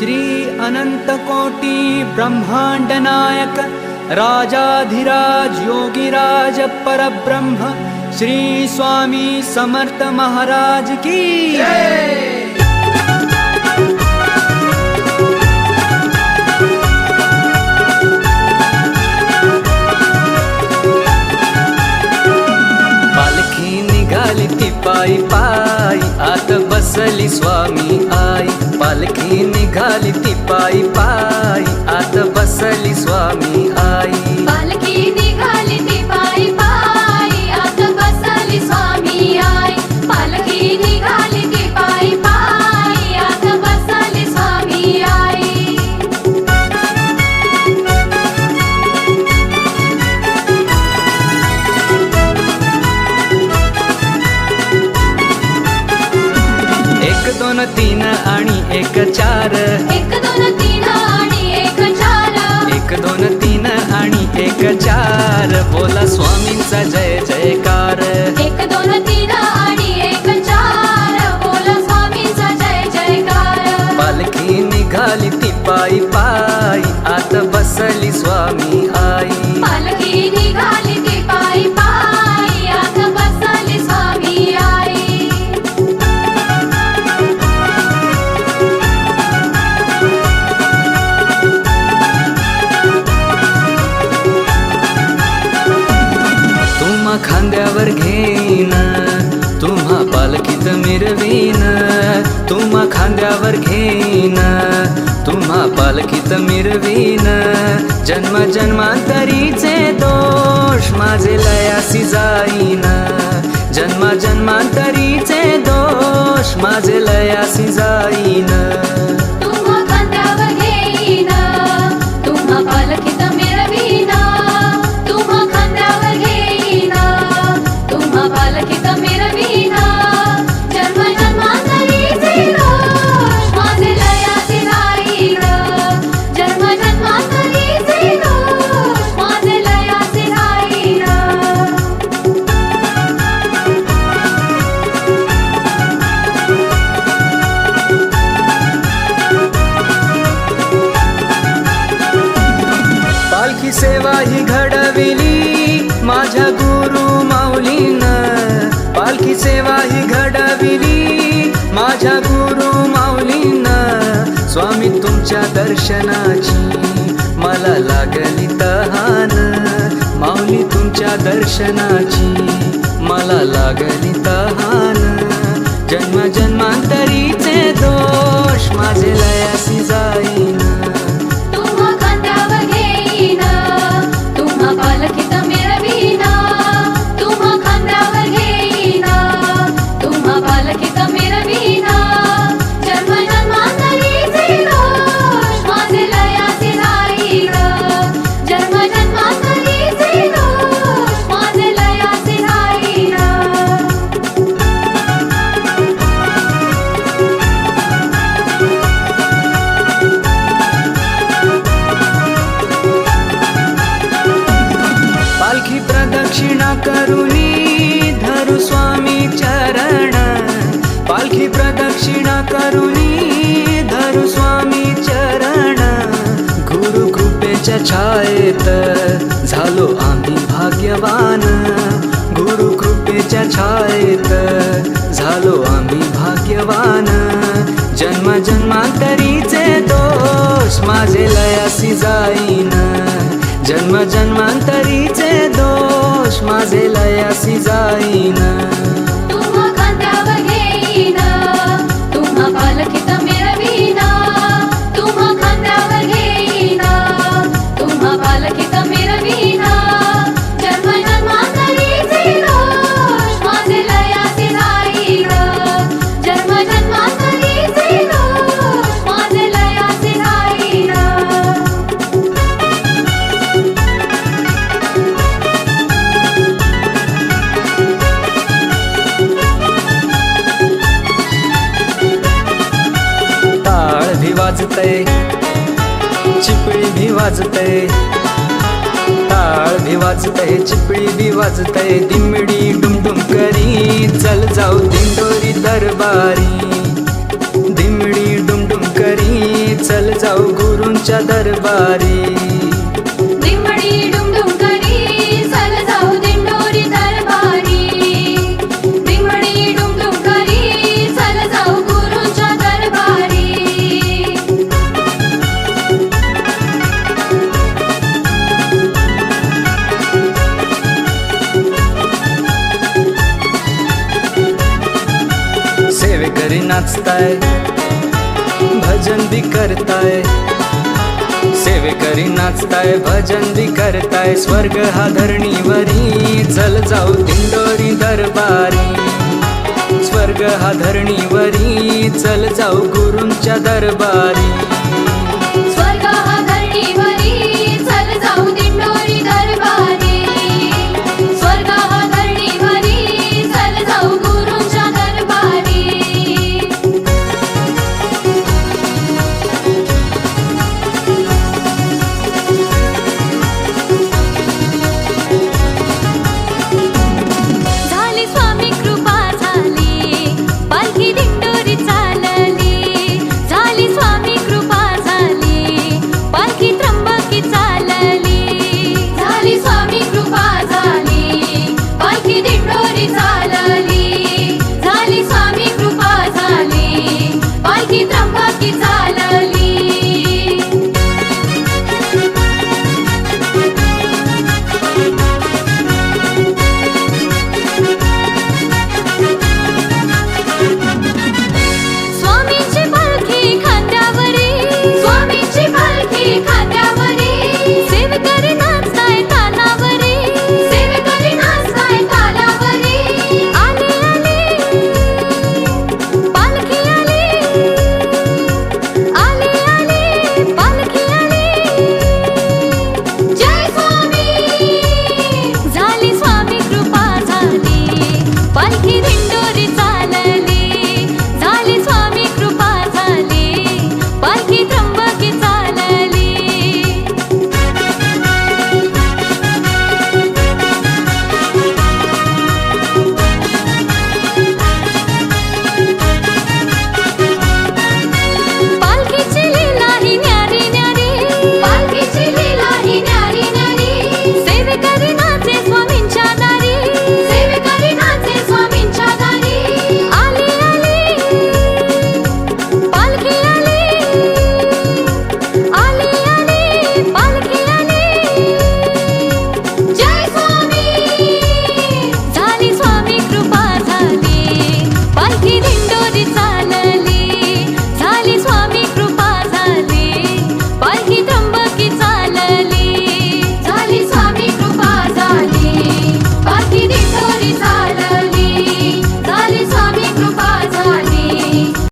श्री अनंत कोटि ब्रह्मांड नायक राजाधिराज योगीराज परब्रह्म श्री स्वामी समर्थ महाराज की जय। निघाली ती पायी पायी आत बसली स्वामी आई। पालखी निघाली ती पायी पायी आत बसली स्वामी आई। पालखी निघाली ती पायी पायी आत बसली स्वामी आई। पालखी निघाली ती पायी पायी आत बसली स्वामी आई। एक दोन तीन आणि एक चार, एक दोन तीन आणि एक चार, एक दोन तीन आणि एक चार, बोला स्वामींचा जय जयकार। एक दोन तीन आणि एक चार, बोला स्वामींचा जय जयकार। पालखी निघाली ती पायी पायी आत बसली स्वामी आई। पालखी निघाली ती पायी पायी आत बसली स्वामी आई। खांद्यावर घेईन तुम्हा पालखीत मिरवीन, तुम्हा खांद्यावर घेईन तुम्हा पालखीत मिरवीन। जन्म जन्मांतरीचे दोष माझे लयासी जाईन, जन्म जन्मांतरीचे दोष माझे लयासी जाईन। तुम्हा खांद्यावर घेईन तुम्हा पालखीत मिरवीन, तुम्हा खांद्यावर घेईन तुम्हा पालखीत मिरवीन। जन्म जन्मांतरीचे दोष माझे लयासी जाईन, जन्म जन्मांतरीचे दोष माझे लयासी जाईन। पालखी सेवा ही घडविली माझ्या गुरु माऊलीन, पालखी सेवा ही घडविली माझ्या गुरु माऊलीन। स्वामी तुमच्या दर्शनाची मला लागली तहान, माऊली तुमच्या दर्शनाची मला लागली तहान। जन्म जन्मांतरीचे दोष माझे लयासी जाईन। तुम्हा खांद्यावर घेईन तुम्हा पालखीत मिरवीन, तुम्हा खांद्यावर घेईन तुम्हा पालखीत मिरवीन। जन्म जन्मांतरीचे दोष माझे लयासी जाईन, जन्म जन्मांतरीचे दोष माझे लयासी जाईन। पालखी प्रदक्षिणा करुनी धरू स्वामी चरण, पालखी प्रदक्षिणा करुनी धरू स्वामी चरण। गुरु कृपेच्या छायेत झालो आम्ही भाग्यवान, गुरु कृपेच्या छायेत झालो आम्ही भाग्यवान। जन्म जन्मांतरीचे दोष माझे लयासी जाईन, जन्म जन्मांतरीचे दोष माझे लयासी जाईन। तुम्हा खांद्यावर घेईन तुम्हा पालखीत मिरवीन, तुम्हा खांद्यावर घेईन तुम्हा पालखीत मिरवीन। जन्म जन्मांतरीचे दोष माझे लयासी जाईन, जन्म जन्मांतरीचे दोष माझे लयासी जाईन। टाळ भी वाजतय चिपळी भी वाजतय, टाळ भी वाजतय चिपळी भी वाजतय। दिमडी डुमडुम करी चल जाऊ दिंडोरी दरबारी, दिमडी डुमडुम करी चल गुरूंच्या दरबारी. दिंबडी डुमडुम करी चल जाऊ दिंडोरी दरबारी. दिंबडी डुमडुम करी चल जाऊ गुरूंच्या दरबारी. सेवेकरी नाचताय भजन भी करताय. सेवेकरी नाचताय भजन भी करताय. स्वर्ग हा धरणीवरी चल जाऊ दिंडोरी दरबारी. स्वर्ग हा धरणीवरी चल जाऊ गुरूंच्या दरबारी. स्वर्ग हा धरणीवरी चल जाऊ दिंडोरी दरबारी. स्वर्ग हा धरणीवरी चल जाऊ गुरूंच्या दरबारी. झाली स्वामी कृपा झाली पालखी दिंडोरी चालली. झाली स्वामी कृपा झाली पालखी त्र्यंबकी चालली. झाली स्वामी कृपा झाली पालखी दिंडोरी चालली. झाली स्वामी कृपा झाली पालखी